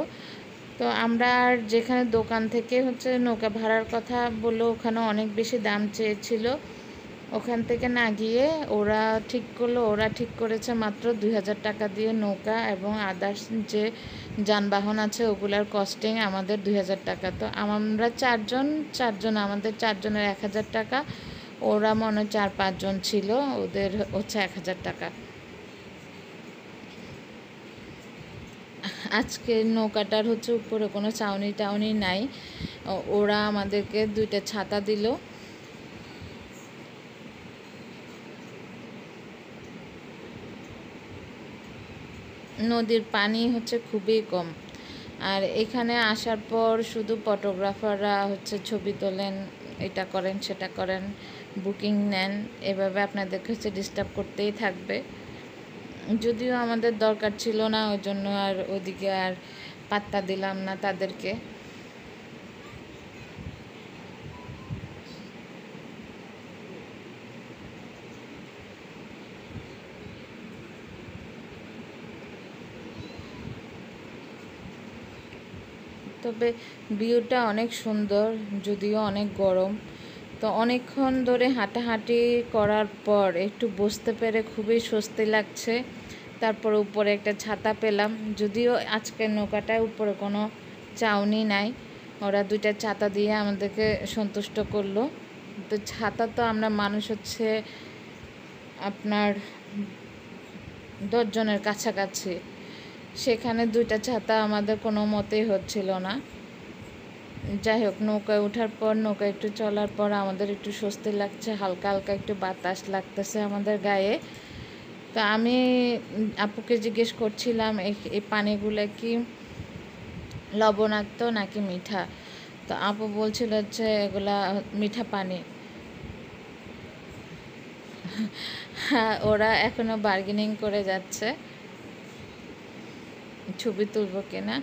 তো আমরা আর যেখানে দোকান থেকে হচ্ছে নৌকা ভাড়ার কথা বললো, ওখানে অনেক বেশি দাম চেয়েছিল, ওখান থেকে না গিয়ে ওরা ঠিক করেছে মাত্র 2000 টাকা দিয়ে নৌকা এবং আদার্স যে যানবাহন আছে ওগুলার কস্টিং আমাদের 2000 টাকা। তো আমরা চারজন আমাদের চারজনের 1000 টাকা, ওরা মনে হয় 4-5 জন ছিল, ওদের হচ্ছে 1000 টাকা। আজকে নৌকাটার হচ্ছে উপরে কোনো ছাউনি টাউনি নাই, ওরা আমাদেরকে 2টা ছাতা দিল। নদীর পানি হচ্ছে খুবই কম, আর এখানে আসার পর শুধু ফটোগ্রাফাররা হচ্ছে ছবি তোলেন, এটা করেন সেটা করেন, বুকিং নেন, এভাবে আপনাদেরকে হচ্ছে ডিস্টার্ব করতেই থাকবে। যদিও আমাদের দরকার ছিল না, ওই জন্য আর ওদিকে আর পাত্তা দিলাম না তাদেরকে। তবে ভিউটা অনেক সুন্দর, যদিও অনেক গরম। তো অনেকক্ষণ ধরে হাঁটাহাঁটি করার পর একটু বসতে পেরে খুবই স্বস্তি লাগছে। তারপর উপরে একটা ছাতা পেলাম, যদিও আজকের নৌকাটায় উপরে কোনো ছাউনি নাই, ওরা 2টা ছাতা দিয়ে আমাদেরকে সন্তুষ্ট করলো। তো ছাতা তো আমরা মানুষ হচ্ছে আপনার 10 জনের কাছাকাছি, সেখানে 2টা ছাতা আমাদের কোনো মতেই হচ্ছিল না। যাই হোক, নৌকায় ওঠার পর নৌকায় একটু চলার পর আমাদের একটু স্বস্তি লাগছে, হালকা হালকা একটু বাতাস লাগতেছে আমাদের গায়ে। তো আমি আপুকে জিজ্ঞেস করছিলাম এই পানিগুলো কি লবণাক্ত নাকি মিঠা। তো আপু বলছিল হচ্ছে এগুলা মিঠা পানি। ওরা এখনো বার্গেনিং করে যাচ্ছে ছবি তুলবো কিনা।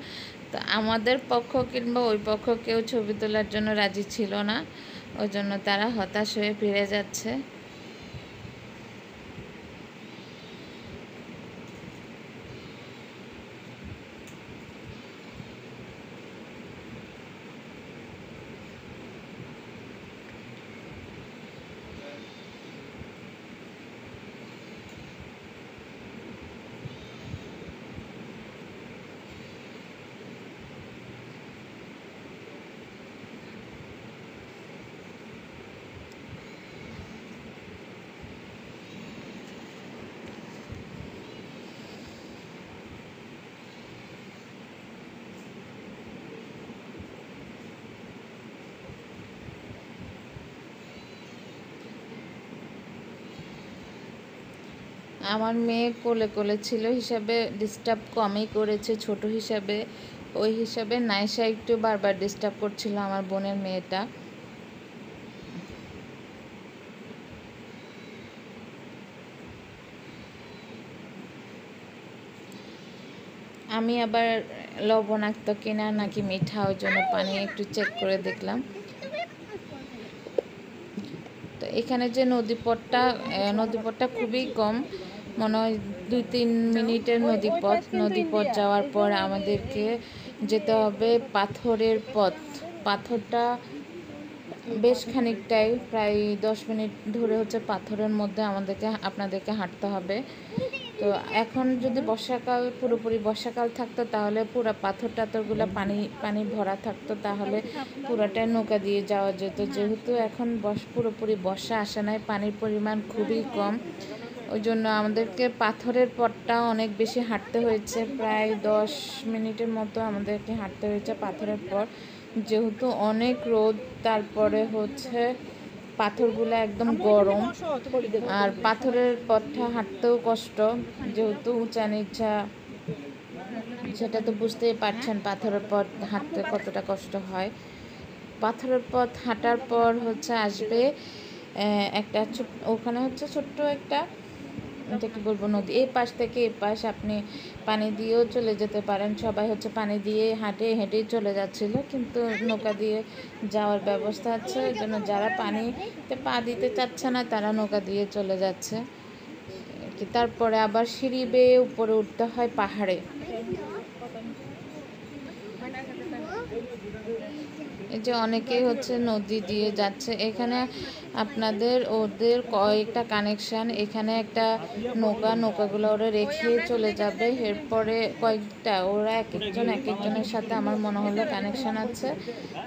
তো আমাদের পক্ষ কিংবা ওই পক্ষ কেউ ছবি তোলার জন্য রাজি ছিল না, ওই জন্য তারা হতাশ হয়ে ফিরে যাচ্ছে। আমার মেয়ে কোলে কোলে ছিল হিসাবে ডিস্টার্ব কমই করেছে, ছোট হিসাবে ওই হিসাবে নাইসা একটু বারবার ডিস্টার্ব করছিল আমার বোনের মেয়েটা। আমি আবার লবণাক্ত কিনা নাকি মিঠা, ওই জন্য পানি একটু চেক করে দেখলাম। তো এখানে যে নদীপথটা খুবই কম, মনে হয় 2-3 মিনিটের নদীপথ যাওয়ার পর আমাদেরকে যেতে হবে পাথরের পথ। পাথরটা বেশ খানিকটাই, প্রায় 10 মিনিট ধরে হচ্ছে পাথরের মধ্যে আপনাদেরকে হাঁটতে হবে। তো এখন যদি পুরোপুরি বর্ষাকাল থাকতো তাহলে পুরো পাথরগুলো পানি ভরা থাকতো, তাহলে পুরোটাই নৌকা দিয়ে যাওয়া যেত। যেহেতু এখন পুরোপুরি বর্ষা আসে নাই, পানির পরিমাণ খুবই কম, ওই জন্য আমাদেরকে পাথরের পথটা অনেক বেশি হাঁটতে হয়েছে। প্রায় 10 মিনিটের মতো আমাদেরকে হাঁটতে হয়েছে পাথরের পথ, যেহেতু অনেক রোদ, তারপরে হচ্ছে পাথরগুলো একদম গরম, আর পাথরের পথটা হাঁটতেও কষ্ট, যেহেতু উঁচা নিচা, সেটা তো বুঝতেই পারছেন পাথরের পথ হাঁটতে কতটা কষ্ট হয়। পাথরের পথ হাঁটার পর হচ্ছে আসবে একটা ওখানে হচ্ছে ছোট্ট একটা, এটা কি বলবো, নদী। এই পাশ থেকে এই পাশ আপনি পানি দিয়েও চলে যেতে পারেন। সবাই হচ্ছে পানি দিয়ে হেঁটেই চলে যাচ্ছিল, কিন্তু নৌকা দিয়ে যাওয়ার ব্যবস্থা আছে, ওই জন্য যারা পানিতে পা দিতে চাচ্ছে না তারা নৌকা দিয়ে চলে যাচ্ছে। তারপরে আবার সিঁড়ি বেয়ে উপরে উঠতে হয় পাহাড়ে। এই যে অনেকেই হচ্ছে নদী দিয়ে যাচ্ছে। এখানে ওদের কয়েকটা কানেকশান, এখানে একটা নৌকাগুলো ওরা রেখে চলে যাবে, এরপরে ওরা এক একজনের সাথে আমার মনে হলো কানেকশান আছে।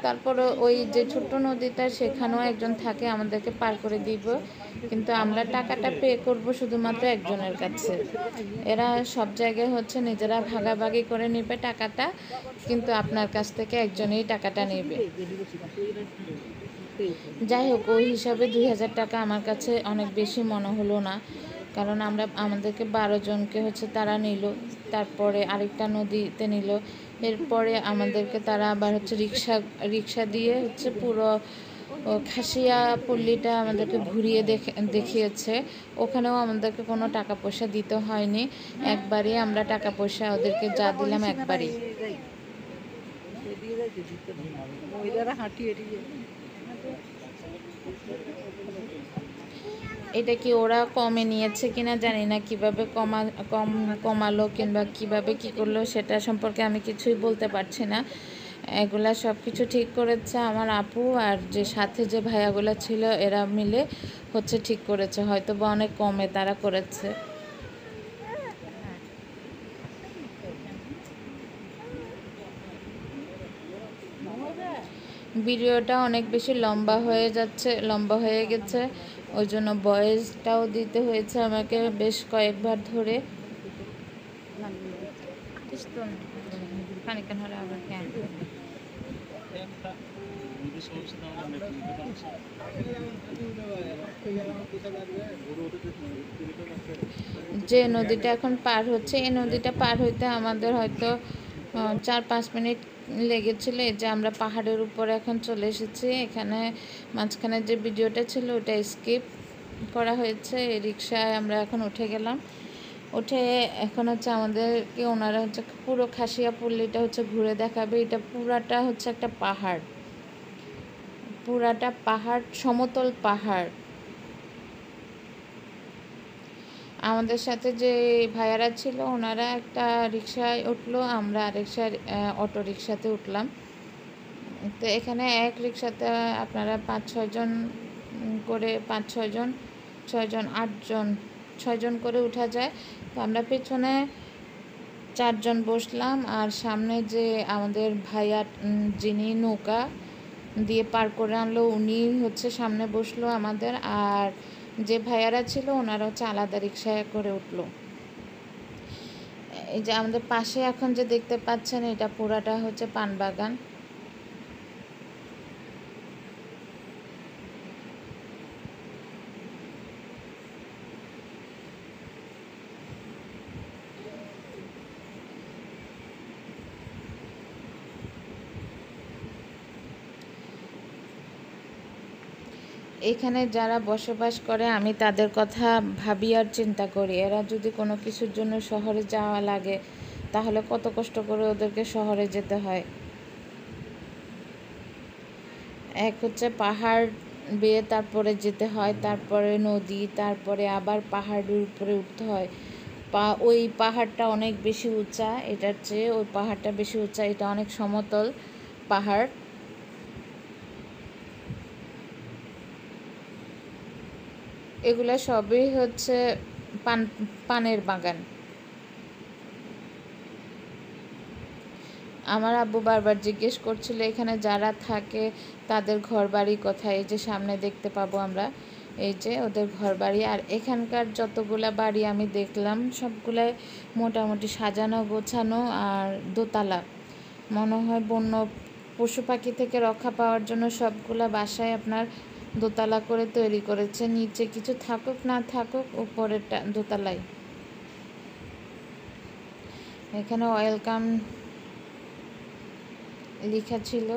তারপরে ওই যে ছোট্ট নদীটা, সেখানেও একজন থাকে, আমাদেরকে পার করে দিব, কিন্তু আমরা টাকাটা পে করব শুধুমাত্র একজনের কাছে। এরা সব জায়গায় হচ্ছে নিজেরা ভাগাভাগি করে নেবে টাকাটা, কিন্তু আপনার কাছ থেকে একজনেই টাকাটা নেবে। যাই হোক, ওই হিসাবে 2000 টাকা আমার কাছে অনেক বেশি মনে হলো না, কারণ আমাদেরকে 12 জনকে হচ্ছে তারা নিল, তারপরে আরেকটা নদীতে নিল, এরপরে আমাদেরকে তারা আবার হচ্ছে রিক্সা দিয়ে হচ্ছে পুরো খাসিয়া পল্লীটা আমাদেরকে ঘুরিয়ে দেখিয়েছে। ওখানেও আমাদেরকে কোনো টাকা পয়সা দিতে হয়নি, একবারই আমরা টাকা পয়সা ওদেরকে যা দিলাম একবারই। এটা কি ওরা কমে নিয়েছে কিনা জানি না, কিভাবে কমালো কিংবা কিভাবে কি করলো সেটা সম্পর্কে আমি কিছুই বলতে পারছি না। এগুলা সব কিছু ঠিক করেছে আমার আপু, আর যে সাথে যে ভাইয়াগুলো ছিল এরা মিলে হচ্ছে ঠিক করেছে, হয়তো বা অনেক কমে তারা করেছে। ভিডিওটা অনেক বেশি লম্বা হয়ে গেছে, ওই জন্য ভয়েসটাও দিতে হয়েছে আমাকে বেশ কয়েকবার ধরে। যে নদীটা এখন পার হচ্ছে, এই নদীটা পার হইতে আমাদের হয়তো 4-5 মিনিট লেগেছিল। এই যে আমরা পাহাড়ের উপরে এখন চলে এসেছি, এখানে মাঝখানে যে ভিডিওটা ছিল ওটা স্কিপ করা হয়েছে। এই রিক্সায় আমরা এখন উঠে গেলাম, উঠে এখন হচ্ছে আমাদেরকে ওনারা হচ্ছে পুরো খাসিয়া পল্লীটা হচ্ছে ঘুরে দেখাবে। এটা পুরাটা হচ্ছে একটা পাহাড়, সমতল পাহাড়। আমাদের সাথে যে ভাইয়ারা ছিল ওনারা একটা রিক্সায় উঠলো, আমরা অটো রিক্সাতে উঠলাম। তো এখানে এক রিক্সাতে আপনারা 5-6 জন করে, 6 জন করে উঠা যায়। তো আমরা পেছনে 4 জন বসলাম, আর সামনে যে আমাদের ভাইয়া যিনি নৌকা দিয়ে পার করে আনলো উনি হচ্ছে সামনে বসলো আমাদের, আর যে ভাইয়ারা ছিল ওনারা হচ্ছে আলাদা রিক্সায় করে উঠলো। এই যে আমাদের পাশে এখন যে দেখতে পাচ্ছেন এটা পুরাটা হচ্ছে পান বাগান। এখানে যারা বসবাস করে আমি তাদের কথা ভাবি আর চিন্তা করি। এরা যদি কোনো কিছুর জন্য শহরে যাওয়া লাগে তাহলে কত কষ্ট করে ওদেরকে শহরে যেতে হয়। এক হচ্ছে পাহাড় বেয়ে তারপরে যেতে হয়, তারপরে নদী, তারপরে আবার পাহাড়ের উপরে উঠতে হয়। ওই পাহাড়টা অনেক বেশি উঁচা, এটার চেয়ে ওই পাহাড়টা বেশি উঁচা। এটা অনেক সমতল পাহাড়। এগুলা সবই হচ্ছে পানের বাগান। আমার আব্বু বারবার জিজ্ঞেস করছিল এখানে যারা থাকে তাদের ঘর বাড়ি কোথায়। এই যে সামনে দেখতে পাবো আমরা, এই যে ওদের ঘর বাড়ি। আর এখানকার যতগুলা বাড়ি আমি দেখলাম সবগুলাই মোটামুটি সাজানো গোছানো আর দোতলা। মনে হয় বন্য পশু পাখি থেকে রক্ষা পাওয়ার জন্য সবগুলা বাসায় আপনার দোতলা করে তৈরি করেছে। নিচে কিছু থাকুক না থাকুক, উপরেরটা দোতলায়। এখানে ওয়েলকাম লেখা ছিল।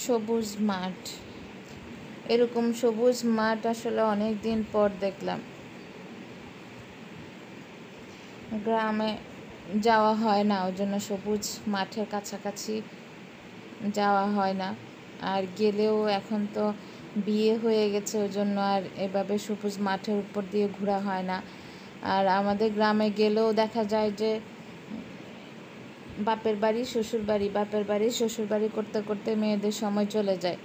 সবুজ মাঠ, এরকম সবুজ মাঠ আসলে অনেক দিন পর দেখলাম। গ্রামে যাওয়া হয় না, ওই জন্য সবুজ মাঠের কাছাকাছি যাওয়া হয় না। আর গেলেও এখন তো বিয়ে হয়ে গেছে, ওই জন্য আর এভাবে সবুজ মাঠের উপর দিয়ে ঘোরা হয় না। আর আমাদের গ্রামে গেলেও দেখা যায় যে বাপের বাড়ি শ্বশুর বাড়ি, বাপের বাড়ি শ্বশুর বাড়ি করতে করতে মেয়েদের সময় চলে যায়,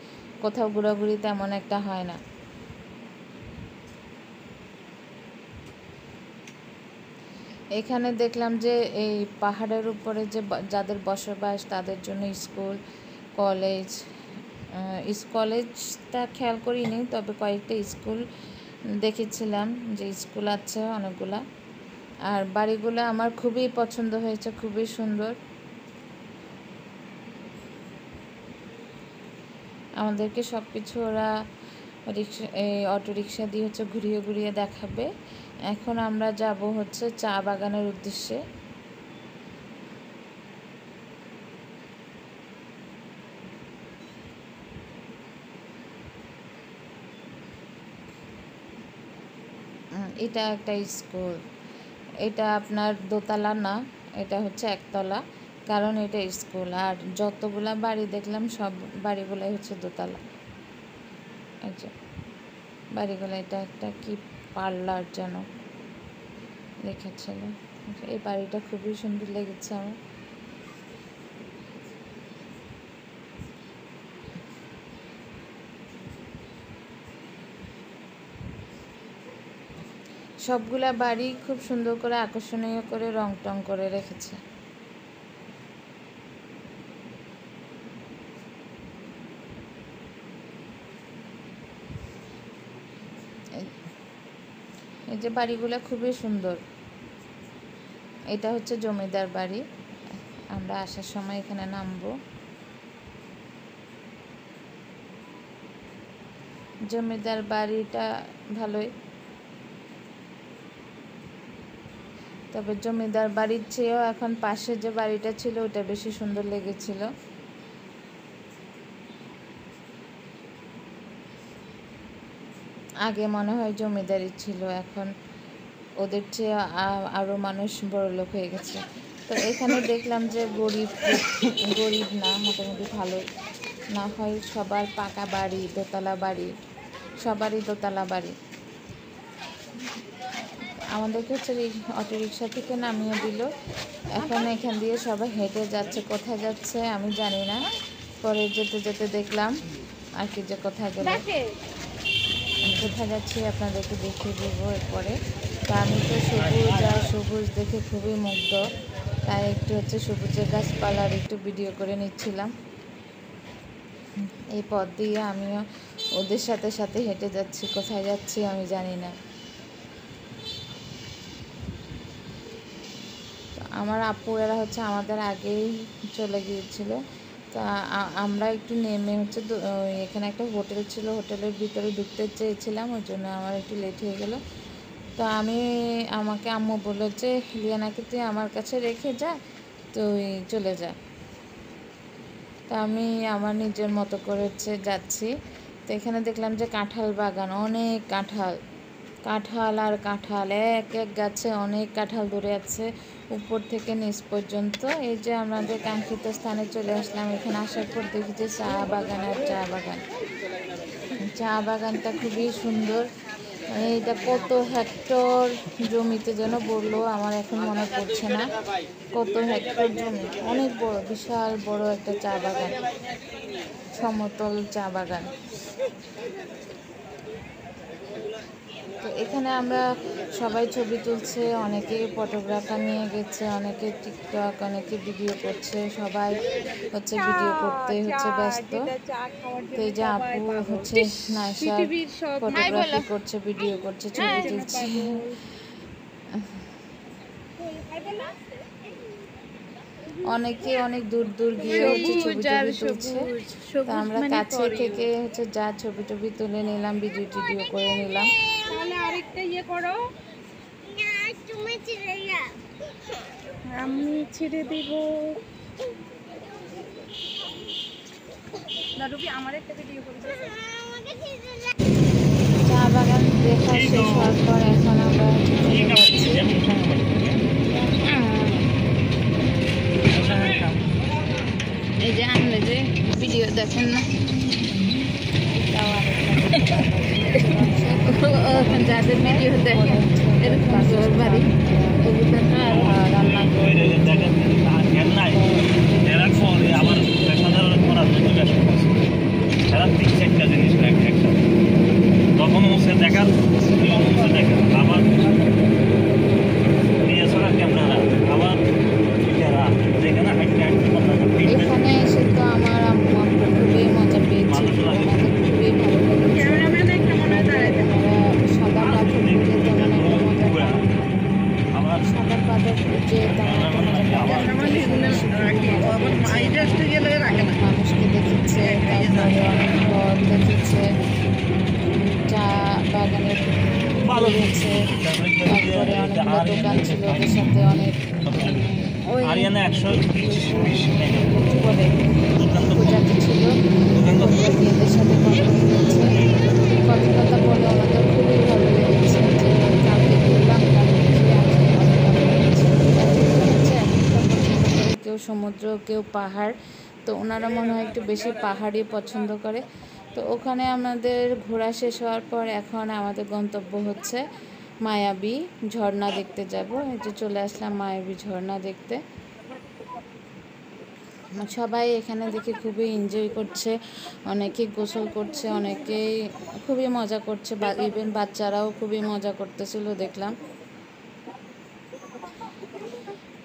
কোথাও ঘোরাঘুরি তেমন একটা হয় না। এখানে দেখলাম যে এই পাহাড়ের উপরে যে যাদের বসবাস তাদের জন্য স্কুল কলেজ, কলেজটা খেয়াল করিনি, তবে কয়েকটা স্কুল দেখেছিলাম যে স্কুল আছে অনেকগুলা। আর বাড়িগুলো আমার খুবই পছন্দ হয়েছে, খুবই সুন্দর। আমাদেরকে সব কিছু ওরা অটো রিক্সা দিয়ে হচ্ছে ঘুরিয়ে ঘুরিয়ে দেখাবে। এখন আমরা যাব হচ্ছে চা বাগানের উদ্দেশ্যে। এটা একটা স্কুল, এটা আপনার দোতলা না, এটা হচ্ছে একতলা, কারণ এটা স্কুল। আর যতগুলা বাড়ি দেখলাম সব বাড়িগুলাই হচ্ছে দোতলা। আচ্ছা, বাড়িগুলো, এটা একটা কি পার্লার যেন লেখা এই বাড়িটা খুবই সুন্দর লেগেছে আমার। সবগুলা বাড়ি খুব সুন্দর করে আকর্ষণীয় করে রং টং করে রেখেছে। এই যে বাড়িগুলো খুবই সুন্দর। এটা হচ্ছে জমিদার বাড়ি। আমরা আসার সময় এখানে নামবো। জমিদার বাড়িটা ভালোই, তবে জমিদার বাড়ির চেয়েও এখন পাশে যে বাড়িটা ছিল ওটা বেশি সুন্দর লেগেছিল। আগে মনে হয় জমিদারি ছিল, এখন ওদের চেয়ে আরও মানুষ বড়লোক হয়ে গেছে। তো এখানে দেখলাম যে গরিব না, মোটামুটি ভালোই। না হয় সবার পাকা বাড়ি, দোতলা বাড়ি, সবারই দোতলা বাড়ি। আমাদেরকে হচ্ছে অটো রিক্সা থেকে নামিয়ে দিল। এখন এখান দিয়ে সবাই হেঁটে যাচ্ছে, কোথায় যাচ্ছে আমি জানি না। পরে যেতে যেতে দেখলাম আর কি যে কোথায় গেল, কোথায় যাচ্ছি আপনাদেরকে দেখিয়ে দেবো এরপরে। তো আমি তো সবুজ আর সবুজ দেখে খুবই মুগ্ধ, তাই একটু হচ্ছে সবুজের গাছপালার একটু ভিডিও করে নিচ্ছিলাম। এই পথ দিয়ে আমিও ওদের সাথে সাথে হেঁটে যাচ্ছি, কোথায় যাচ্ছি আমি জানি না। আমার আপু এরা হচ্ছে আমাদের আগেই চলে গিয়েছিল। তা আমরা একটু নেমে হচ্ছে এখানে একটা হোটেল ছিল, হোটেলের ভিতরে ঢুকতে চেয়েছিলাম, ওই জন্য আমার একটু লেট হয়ে গেল। তো আমাকে আম্মু বললো যে লিয়ানাকে তুই আমার কাছে রেখে যা, তুই চলে যা। তো আমি আমার নিজের মতো করে যাচ্ছি। তো এখানে দেখলাম যে কাঁঠাল বাগান, অনেক কাঁঠাল আর কাঁঠাল, এক এক গাছে অনেক কাঁঠাল ধরে আছে উপর থেকে নিচ পর্যন্ত। এই যে আমাদের কাঙ্ক্ষিত স্থানে চলে আসলাম। এখানে আসার পর দেখি যে চা বাগান আর চা বাগান। চা বাগানটা খুবই সুন্দর। এইটা কত হেক্টর জমিতে যেন বললো, আমার এখন মনে পড়ছে না কত হেক্টর জমি, অনেক বড়, বিশাল বড় একটা চা বাগান, সমতল চা বাগান। তো এখানে আমরা সবাই ছবি তুলছে, অনেকে ফটোগ্রাফার নিয়ে গেছে, অনেকে টিকটক, অনেকে ভিডিও করছে, সবাই ভিডিও করতে ব্যস্ত। তো এই যে আপু নাইসার ফটোগ্রাফি করছে, ভিডিও করছে, ছবি তুলছে। অনেকে অনেক দূর দূর গিয়ে ছবি তুলছে। তো আমরা কাছে থেকে যা ছবি তুলে নিলাম, ভিডিও টিডিও করে নিলাম। আরেকটা ইয়ে করো, আমি ছেড়ে দিব। আমার একটা ভিডিও করে চা বাগান দেখা শেষ হওয়ার পর এখন আমরা এই যে আমরা যে ভিডিও দেখেন না, যাদের ভিডিও দেখে এরকম জোর বাড়ি রান্না করে তখন হচ্ছে দেখার আবার ক্যামেরা আবার যেখানে এখানে এসে তো আমার আম্মু খুবই মজা পেয়েছিল, আমাদের খুবই ভালো লেগেছে। সাদা পাথর খুঁজে তেমন একটা মজা পাই, সাদা পাথর খুঁজে তেমন একটা মজা পাই। মানুষকে দেখেছে, তারপরে অনেক ঘর দেখেছে, চা বাগানের ঘুরেছে, তারপরে অনেকগুলো দোকান ছিল, ওদের সাথে অনেক প্রজাতি ছিল, এদের সাথে কথা বলে আমাদের খুবই ভালো লেগেছে। যে কালকে ঘুরলাম, কেউ সমুদ্র, কেউ পাহাড়, তো ওনারা মনে হয় একটু বেশি পাহাড়ই পছন্দ করে। তো ওখানে আমাদের ঘোরা শেষ হওয়ার পর এখন আমাদের গন্তব্য হচ্ছে মায়াবী ঝর্ণা দেখতে যাব। এই যে চলে আসলাম মায়াবী ঝর্ণা দেখতে। সবাই এখানে দেখে খুবই এনজয় করছে, অনেকেই গোসল করছে, অনেকেই খুবই মজা করছে, ইভেন বাচ্চারাও খুবই মজা করতেছিল দেখলাম।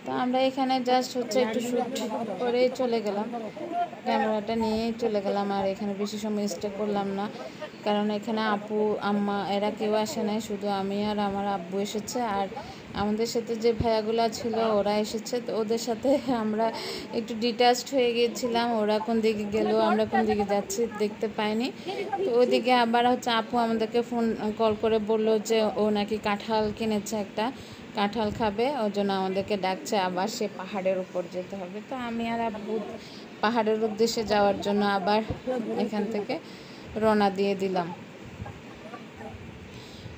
তো আমরা এখানে জাস্ট একটু শ্যুট করে চলে গেলাম, ক্যামেরাটা নিয়ে চলে গেলাম। আর এখানে বেশি সময় স্টে করলাম না, কারণ এখানে আপু আম্মা এরা কেউ আসে নাই, শুধু আমি আর আমার আব্বু এসেছে। আর আমাদের সাথে যে ভাইয়াগুলা ছিল ওরা এসেছে, তো ওদের সাথে আমরা একটু ডিটাচড হয়ে গিয়েছিলাম। ওরা কোন দিকে গেল, আমরা কোন দিকে যাচ্ছি দেখতে পাইনি। তো ওইদিকে আবার আপু আমাদেরকে কল করে বলল যে ও নাকি কাঁঠাল কিনেছে, একটা কাঁঠাল খাবে, ওর জন্য আমাদেরকে ডাকছে, আবার সে পাহাড়ের উপর যেতে হবে। তো আমি আর আব্বু পাহাড়ের উদ্দেশ্যে যাওয়ার জন্য আবার এখান থেকে রওনা দিয়ে দিলাম।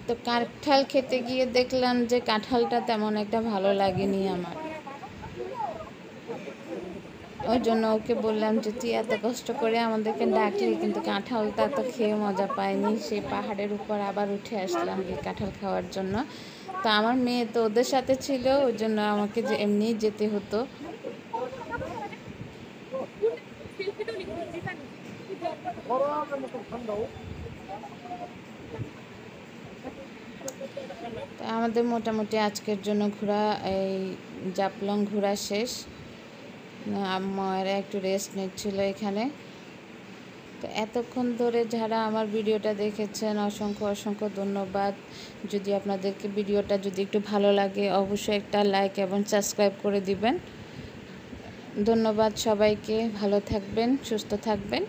তো কাঁঠাল খেতে গিয়ে দেখলাম যে কাঁঠালটা তেমন একটা ভালো লাগেনি আমার। ওই জন্য ওকে বললাম যে তুই এত কষ্ট করে আমাদেরকে ডাকলি, কিন্তু কাঁঠালটা তো খেয়ে মজা পাইনি। সেই পাহাড়ের উপর আবার উঠে আসলাম এই কাঁঠাল খাওয়ার জন্য। তো আমার মেয়ে তো ওদের সাথে ছিল, ওই জন্য আমাকে যে এমনিই যেতে হতো। আমাদের মোটামুটি আজকের জন্য ঘোরা, এই জাফলং ঘোরা শেষ। আম্মারা একটু রেস্ট নিচ্ছিল এখানে। তো এতক্ষণ ধরে যারা আমার ভিডিওটা দেখেছেন অসংখ্য ধন্যবাদ। যদি আপনাদেরকে ভিডিওটা যদি একটু ভালো লাগে অবশ্যই একটা লাইক এবং সাবস্ক্রাইব করে দিবেন। ধন্যবাদ সবাইকে, ভালো থাকবেন, সুস্থ থাকবেন।